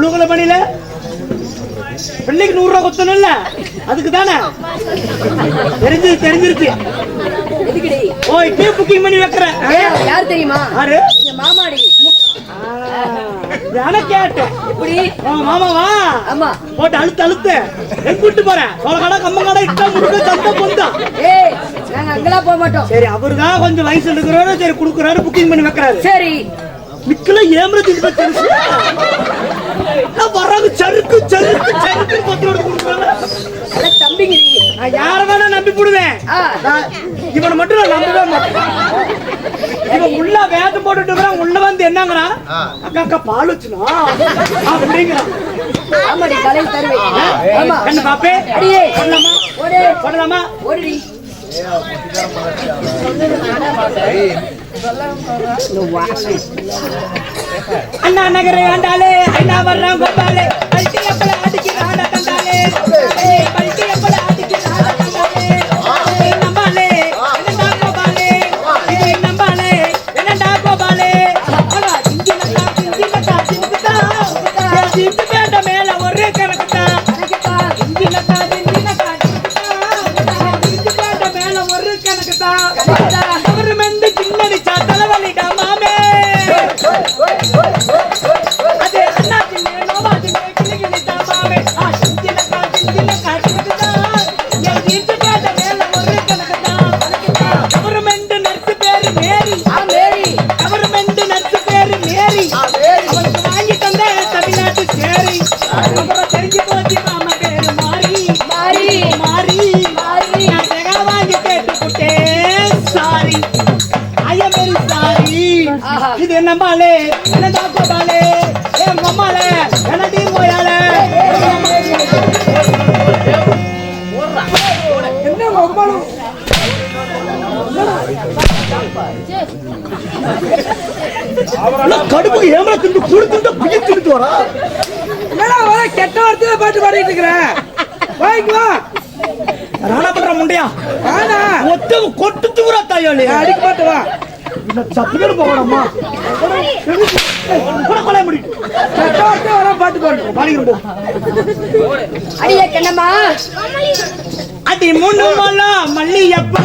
உழுகுல பண்ணில பிள்ளைக்கு 100 ரூபா கொத்தணும்ல அதுக்கு தானே தெரிஞ்சிருச்சு. ஓ இப்பயே புக்கிங் பண்ணி வைக்கிறேன். யார் தெரியுமா? யாரு? எங்க மாமாடி. கேட்டேன் இப்படி மாமாவா? ஆமா. போட்டு அழுத்து கூட்டு போறேன். சோளக்கடை கம்மங்கடை இட்டா முருக சத்த பொந்தா. ஏய் நாங்க அங்கலாம் போக மாட்டோம். சரி அவர்தான் கொஞ்சம் வயசு இருக்கிறவரு. சரி குடுக்குறாரு புக்கிங் பண்ணி வைக்கிறாரு. சரி மிக்கல ஏம்றது தெரிஞ்சு வர்றாங்க சருக்கு சருக்கு சருக்கு பத்திரோடு கொடுக்குறாங்க. அட தம்பிங்க நான் யார வேணா நம்பி போடுவேன். இவனை மட்டும் நான் நம்பவே மாட்டேன். இவன் உள்ள வேகம் போட்டுட்டு உள்ள வந்து என்னங்கிறான்? அக்கா அக்கா பால் வச்சுனா அப்படிங்கிறான். ஆமாடி கலை தருவேன். ஆமா என்ன பாப்பே? அடியே பண்ணலாமா? ஓடு பண்ணலாமா? ஓடுடி. அண்ணா நகரே ஆண்டாலே அண்ணா வர்றான் கோபாலே பல்ட்டி எப்பல அடிக்கி ஆட தந்தாலே பல்ட்டி எப்பல அடிக்கி ஆட தந்தாலே நம்பாலே என்னடா கோபாலே இது நம்பாலே என்னடா கோபாலே அட சிந்தினடா சிந்தினடா சிந்து பேண்ட மேல ஒரே கணக்குடா சிந்தினடா சிந்து பேண்ட மேல ஒரே கணக்குடா கவர்மெண்ட் சின்னடி தலைவலிடா மாமே. இது என்னம்பாலே என்னடா கோபாலே ஏன் அம்மாலே என்னடி போயாலே என்ன அம்மாலும் கடுப்புக்கு ஏமல திண்டு குடுத்து பிடிச்சு திட்டு வரா. என்னடா வர கெட்ட வார்த்தையில பாட்டு பாடிட்டு இருக்கிறேன். வாய்க்குவா ராணா பண்ற முண்டையா ஆனா ஒத்து கொட்டு தூரா தாயோலி அடிக்க மாட்டு வா. சப்புன்னு போகணும்மா கொலை முடி பாட்டு பாடிக்கிறோம். அடியே கண்ணம்மா அடி முன்னு மல்லா மல்லியப்ப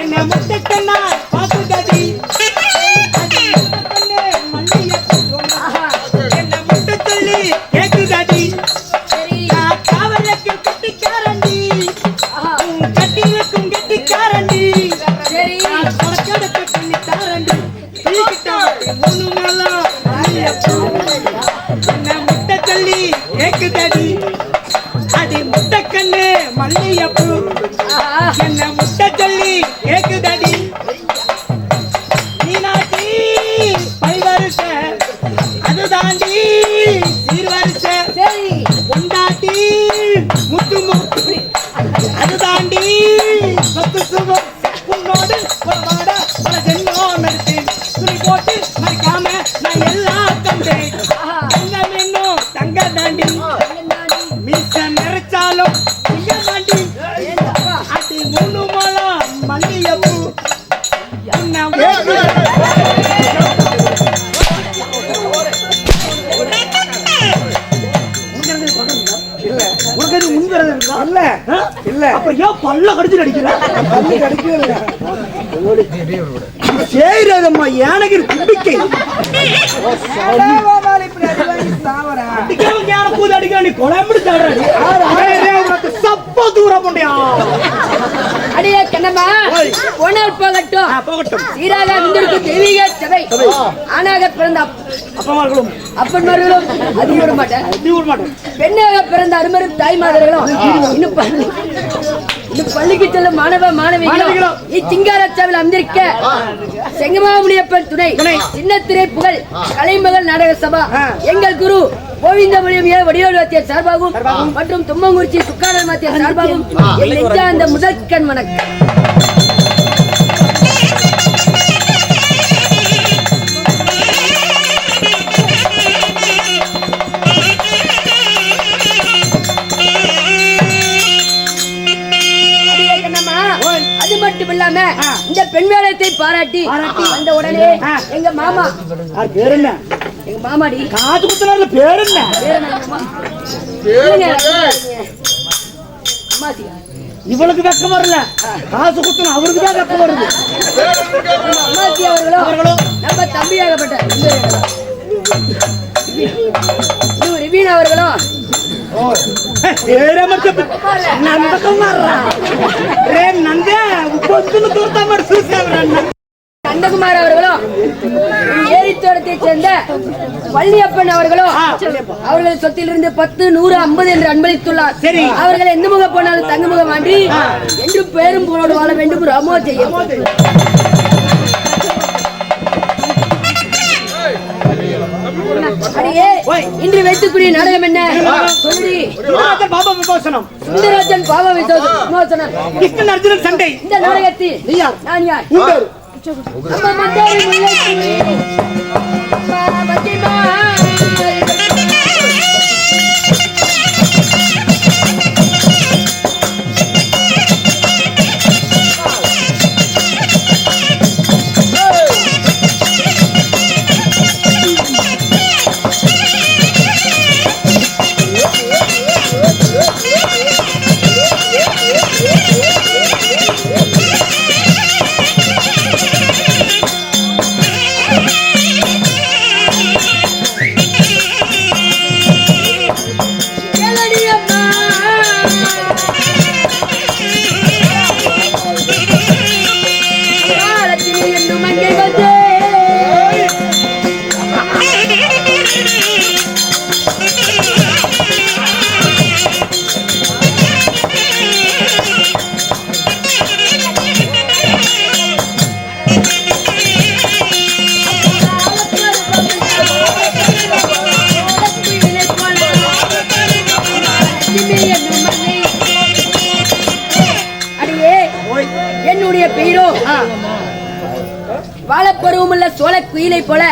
என்ன முட்டக்கண்ணா பாத்துக்கடி என்ன முட்ட சொல்லி கேக்குதடி காவலுக்கு கட்டிக்காரண்டி கட்டிலுக்கும் கட்டிக்காரண்டி சரி உனக்கெடுக்க சொல்லி தாரண்டி முன்னு மல்லா மல்லியப்ப என்ன முட்ட சொல்லி கேக்குதடி அடி முட்டக்கண்ணு மல்லியப்பூ என்ன முட்டை சொல்லி கேக்குதடி மீனாட்சி பைவருஷ அது தாண்டி சீர்வருஷ சரி பொண்டாட்டி முத்து முத்து அது தாண்டி சொத்து சுகம் உன்னோடு உறவாட பல ஜென்மம் எடுத்து துணி போட்டு மறைக்காம நான் எல்லாம் தந்தேன். தங்கம் என்னும் தங்க தாண்டி மீச நிறைச்சாலும் தாண்டி அடி மூணு மலம் மல்லியப்பூ பல்ல கடிச்சு அடிக்கிற சேரம்மா யானகிரி தும்பிக்கை பூது அடிக்கிற நீ கொலை சப்ப தூரம் போண்டியா. அடியே கண்ணம்மா போனால் போகட்டும் போகட்டும். சீராக வந்திருக்கும் தெய்வீக சபை ஆணாக பிறந்த அப்பமார்களும் அப்பன்மார்களும் அது விட மாட்டேன். பெண்ணாக பிறந்த அருமரும் தாய்மார்களும் இன்னும் பள்ளிக்கு செல்லும் மாணவ மாணவிகளும் இச்சிங்காரச்சாவில் அமர்ந்திருக்க செங்கமாமுனியப்பன் துணை சின்னத்திரை புகழ் கலைமகள் நாடக சபா எங்கள் குரு கோவிந்தமணியம் வடிவேல் வாத்தியார் சார்பாகவும் மற்றும் தும்மங்குறிச்சி சுக்காரன் வாத்தியார் சார்பாகவும் அந்த முதற்கண் வணக்கம். அது மட்டும் இல்லாம இந்த பெண் வேலத்தை பாராட்டி அந்த உடனே எங்க மாமா எங்க மாமாடி. காது குத்துனால பேர் என்ன? அம்மாச்சி. இவளுக்கு வெக்கம் வரல, காசு குத்தணும் அவருக்கு தான் வெக்கம் வருது. அம்மாச்சி அவர்களும் நம்ம தம்பியாகப்பட்ட ரிவீன் அவர்களும் நந்தகுமார் அவர்களும் ஏரித்தோட்டத்தை சேர்ந்த வள்ளியப்பன் அவர்களும் அவர்கள் சொத்திலிருந்து 10, 100, 50 என்று அன்பளித்துள்ளார். அவர்கள் எந்த முகம் போனாலும் தங்க முகம் வாண்டி என்று பேரும் போனோடு வாழ வேண்டும். ராமோ ஜெயம். இன்று வைத்துக்கூடிய நாடகம் என்ன? பாபா விமோசனம். சுந்தரராஜன் பாபா விமோசனம். கிருஷ்ணன் அர்ஜுனன் சண்டை. இந்த நாடகத்தில் நான் யார்? நம்ம மந்தாரி முல்லைக்குடி பத்திமா என்னுடைய பெயரோ வாழப்பருவமுள்ள சோழ குயிலை போல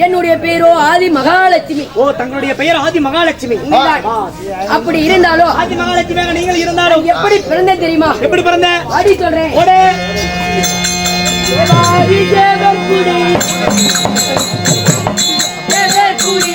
என்னுடைய பெயரோ ஆதி மகாலட்சுமி. ஓ, தங்களுடைய பெயர் ஆதி மகாலட்சுமி. அப்படி இருந்தாலும் ஆதி மகாலட்சுமியாக நீங்கள் இருந்தாலும் எப்படி பிறந்த தெரியுமா? எப்படி பிறந்த? ஆடி சொல்றேன். தேவாதி தேவகுடி தேவகுடி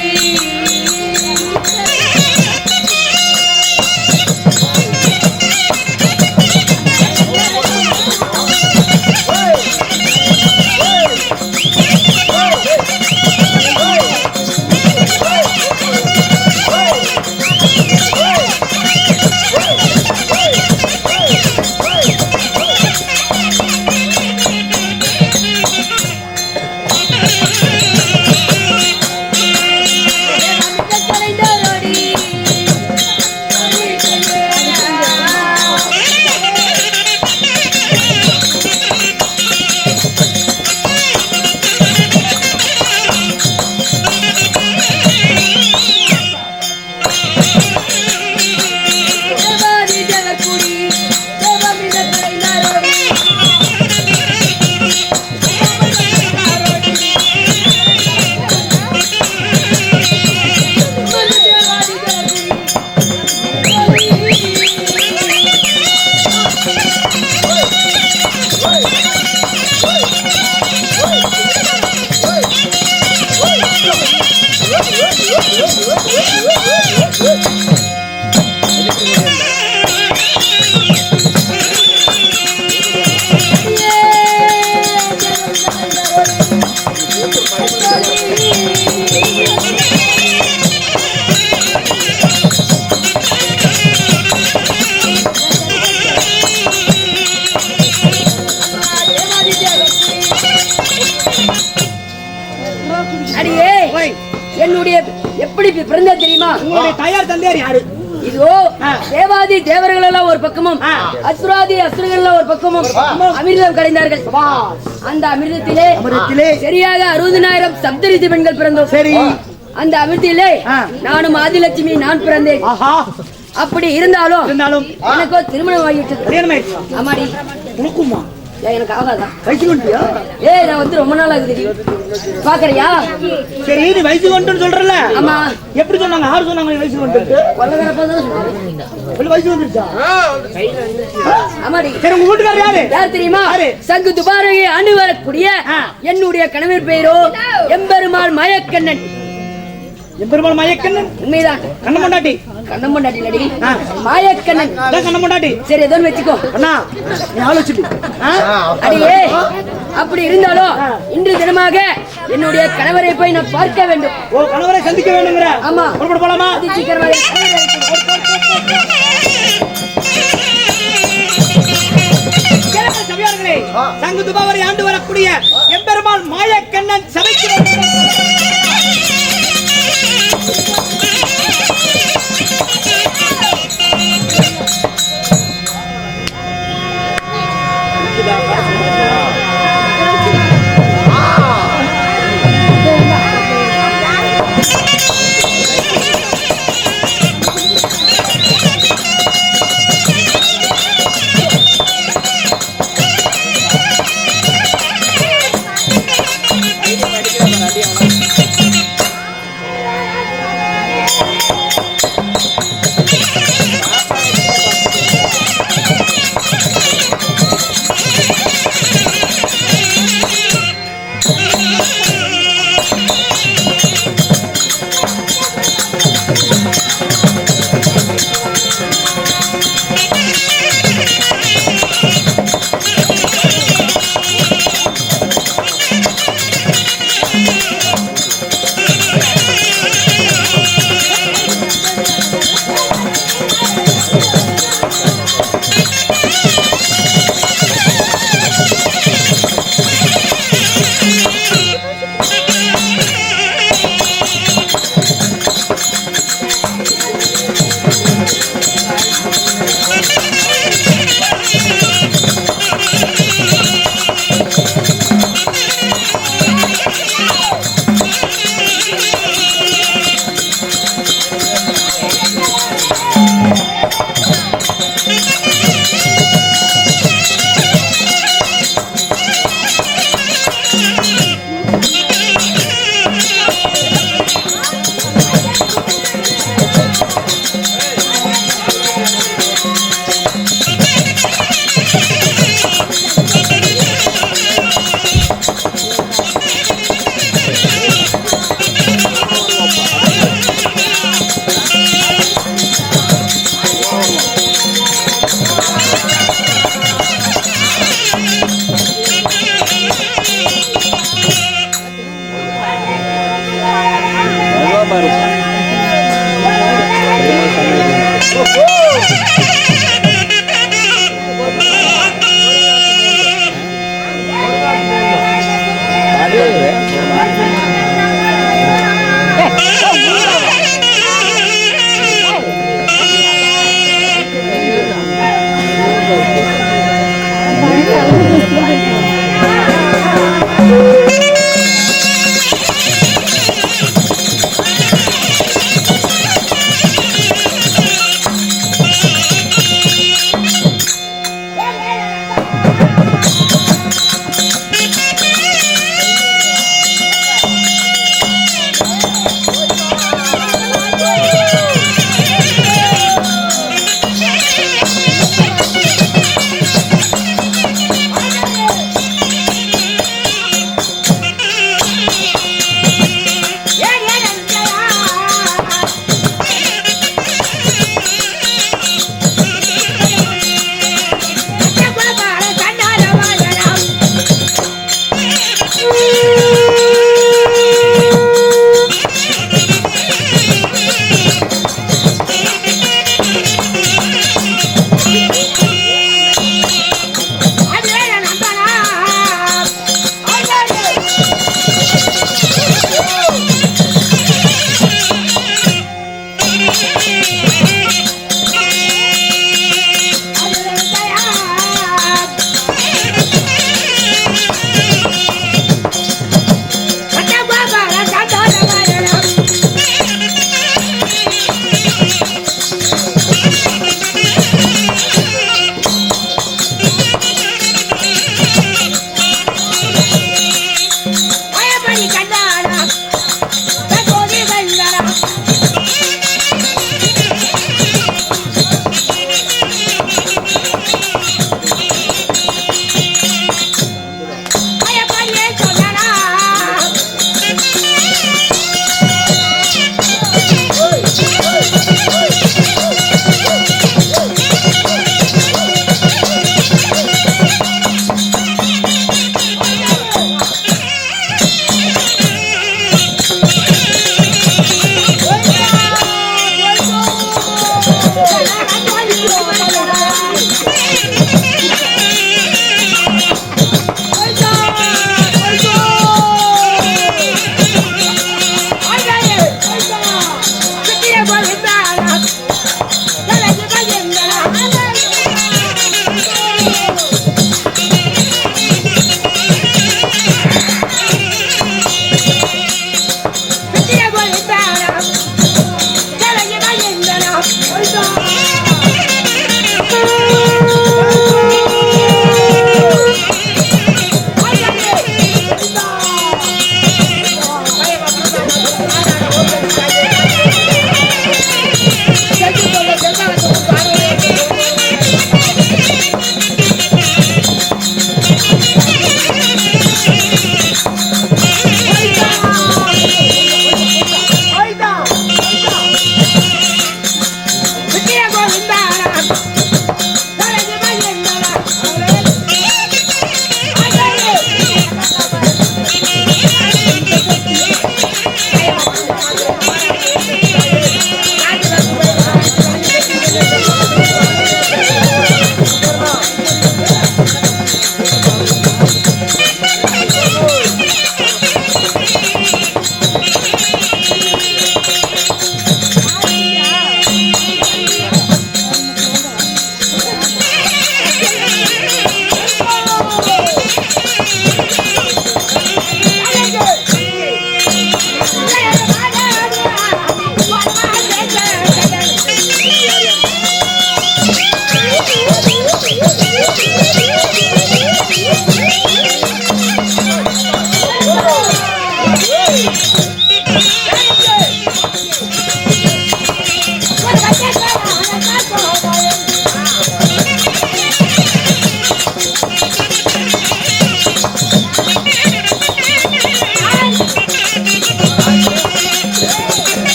என்னுடைய எப்படி பிறந்த தெரியுமா? உங்களுடைய தாயார் தந்தையார் யாரு? இதோ தேவாதி தேவர்கள் எல்லாம் ஒரு பக்கமும் அசுராதி அசுரர்கள் எல்லாம் ஒரு பக்கமும் அமிர்தம் கடைந்தார்கள். அந்த அமிர்தத்திலே சரியாக 60,000 சப்தரிஷி பெண்கள் பிறந்தோம். சரி, அந்த அமிர்தத்திலே நானும் ஆதிலட்சுமி நான் பிறந்தேன். அப்படி இருந்தாலும் எனக்கோ திருமணம் ஆகிவிட்டது. ஆமாடி. உனக்குமா? எனக்கு ஆகாதா? வயசு கொண்டியா? நான் வந்து ரொம்ப நாள் ஆகுது. பாக்குறியா? சரி, நீ வயசு கொண்டுன்னு சொல்றல. ஆமா. எப்படி சொன்னாங்க? யாரு சொன்னாங்க வயசு கொண்டு? கொல்லகரப்பா தான் சொன்னாங்க. வயசு வந்துருச்சா? ஆமாடி. சரி, உங்க வீட்டுக்காரர் யாரு? யார் தெரியுமா? சங்கு துபாரகை ஆண்டு வரக்கூடிய என்னுடைய கணவர் பெயரோ எம்பெருமாள் மாயக்கண்ணன். எம்பெருமாள் மாயக்கண்ணன் உண்மைதான். கண்ணன் பொண்டாட்டி கண்ணன் பொண்டாட்டி நடி மாயக்கண்ணன் கண்ணன் பொண்டாட்டி. சரி ஏதோ வச்சுக்கோ அண்ணா நீ ஆலோசிச்சு அடியே அப்படி இருந்தாலும் இன்று தினமாக என்னுடைய கணவரை போய் நான் பார்க்க வேண்டும். ஓ கணவரை சந்திக்க வேண்டுங்கிற? ஆமா. புறப்பட போலாமா? அது சீக்கிரமாக சபையார்களே, சங்கு துபாவரை ஆண்டு வரக்கூடிய எம்பெருமாள் மாயக்கண்ணன் சபைக்கு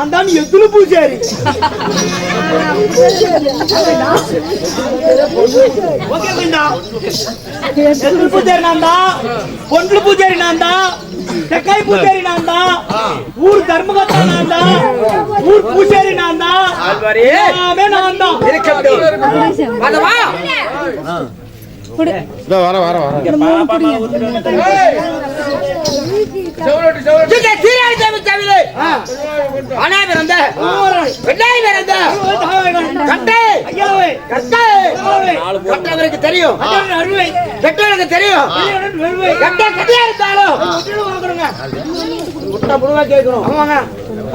நான் தான் எத்தனை பூஜாரி. ஓகே பிண்டா, எத்தனை பூஜாரி நான் தான், பொண்ணு பூஜாரி நான் தான், தெக்காய் பூஜாரி நான் தான், ஊர் தர்மகத்தா நான் தான், ஊர் பூஜாரி நான் தான், எல்லாமே நான் தான். வர வர வர தெரியும், தெரியும்.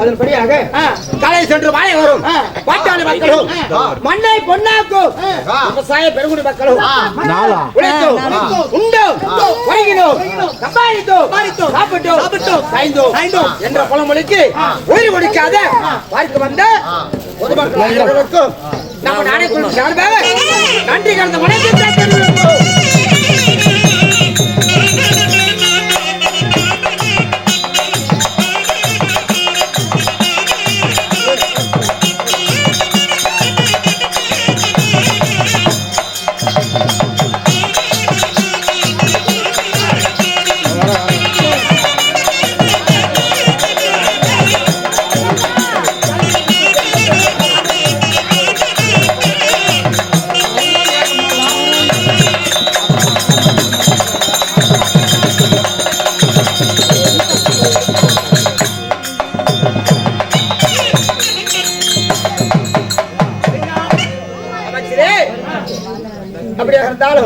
அதன்படியாக கலை சென்று மாலை வரும் பாட்டாளி மக்களும் மண்ணை பொன்னாக்கும் விவசாய பெருங்குடி மக்களும் என்ற பழமொழிக்கு உயிர் கொடுக்காத பார்க்க வந்த பொதுமக்கள் அனைவருக்கும் நம்ம நாணயக்குழு சார்பாக நன்றி கலந்த வணக்கத்தை தெரிவிப்போம்.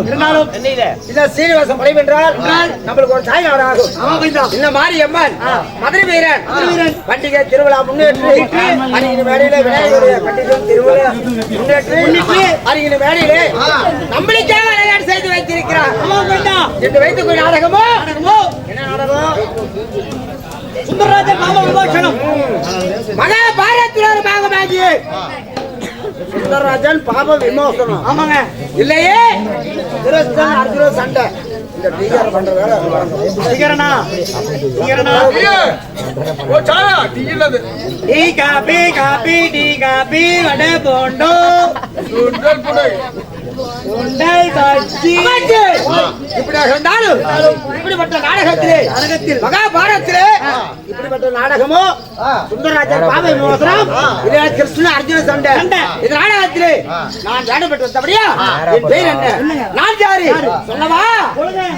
இருந்தாலும் சீனிவாசம் படை வென்றால் நம்மளுக்கு ஒரு தாய் ஆகும். இந்த மாரியம்மன் மதுரை வீரன் பண்டிகை திருவிழா முன்னேற்றி அறிகிற மேடையில விநாயகருடைய பண்டிகை திருவிழா முன்னேற்றி அறிகிற மேடையிலே நம்மளுக்காக விளையாட்டு செய்து வைத்திருக்கிறார் என்று வைத்துக் நாடகமோ என்ன நாடகம்? சுந்தரராஜன் மாம விமோசனம் மகாபாரத்தில் ஒரு பாகமாகி சுந்தரராஜன் பாப விமோசனம். ஆமாங்க, இல்லையே அர்ஜுன சண்டை. இந்த டீகர் பண்ற வேலை டீகரனா tea coffee coffee tea coffee vada bonda சுண்டல் புடை உண்டல் காட்சி இப்படியாக இருந்தாலும் இப்படிப்பட்ட நாடகத்தில் மகாபாரதத்திலே இப்படிப்பட்ட நாடகமோ சுந்தரராஜன் பாப விமோசனம், இல்லையா கிருஷ்ண அர்ஜுன சண்டை. இந்த நாடகத்திலே நான் வேண்டப்பட்டு வந்தபடியா என் பேர் என்ன, நான் யாரு சொல்லவா? சொல்லுங்க.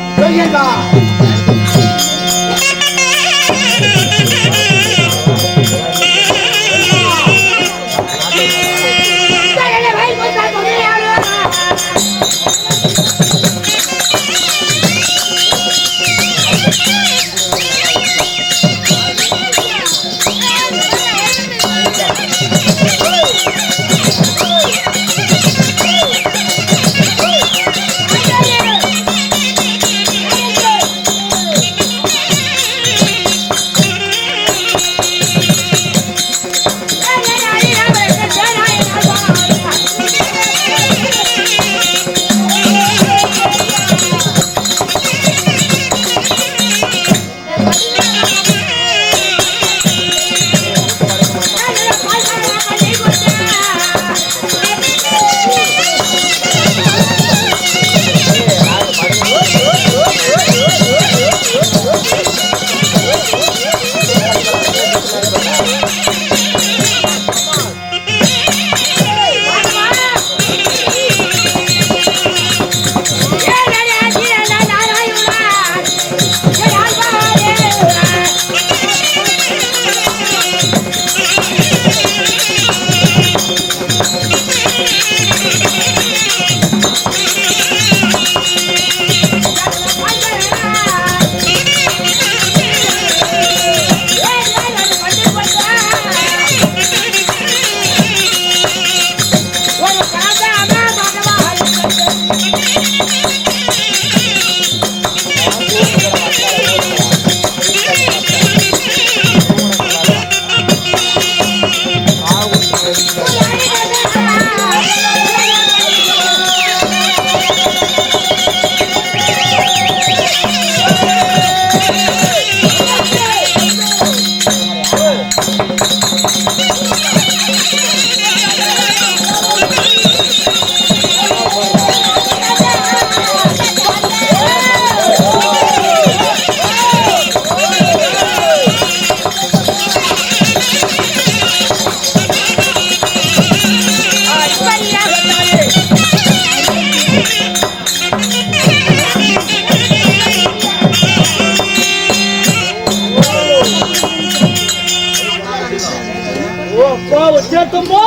அப்பா உச்சேத்தம்மோ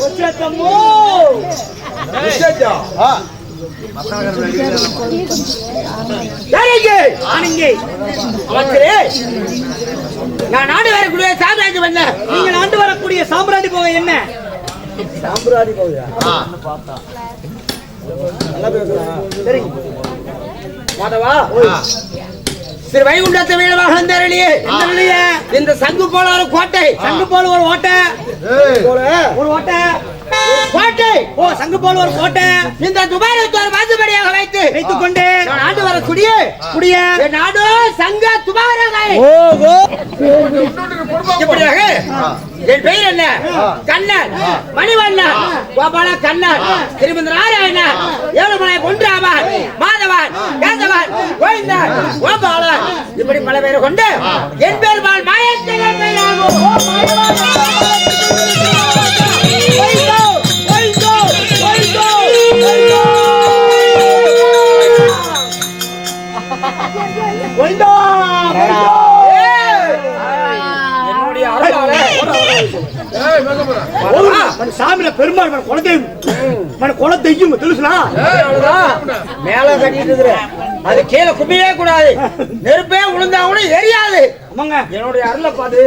உச்சேத்தம்மோ நான் நாடு வரக்கூடிய சாம்ராஜ்யம் என்ன? நீங்க நாண்டு வரக்கூடிய சாம்ராஜ்ய போக என்ன? சாம்ராஜ்ய போக சரி மாதவா, திரு வைகுண்டத்தை வீரமாக வந்தருளியே இந்த சங்கு போல ஒரு கோட்டை, சங்கு போல ஒரு ஓட்டை, ஒரு ஓட்டை கோட்டை, ஓ சங்கு போல ஒரு கோட்டை, இந்த துபாரத்தோர் வாசப்படியாக வைத்துக் கொண்டு நான் ஆண்டு வரக்கூடிய என் நாடு சங்க துபாரகை. ஓஹோ இப்படியாக என் பெயர் என்ன? கண்ணன், மணிவண்ணன், கோபால கண்ணன், திருமதி நாராயணன், ஏழுமலை பொன்றாமன், மாதவன், கேசவன், கோவிந்தன், கோபாலன், இப்படி பல பேரை கொண்டு என் பேர் மாயத்தேவன் பெயராகும். என்னுடைய அருளால சாமியில பெருமாள் குல தெய்யும் తెలుసుனா மேல கட்டிட்டு இருக்கிற அது கீழே கும்பிடவே கூடாது. நெருப்பே உளுந்தா கூட எரியாது. ஆமாங்க என்னுடைய அருளை பார்த்து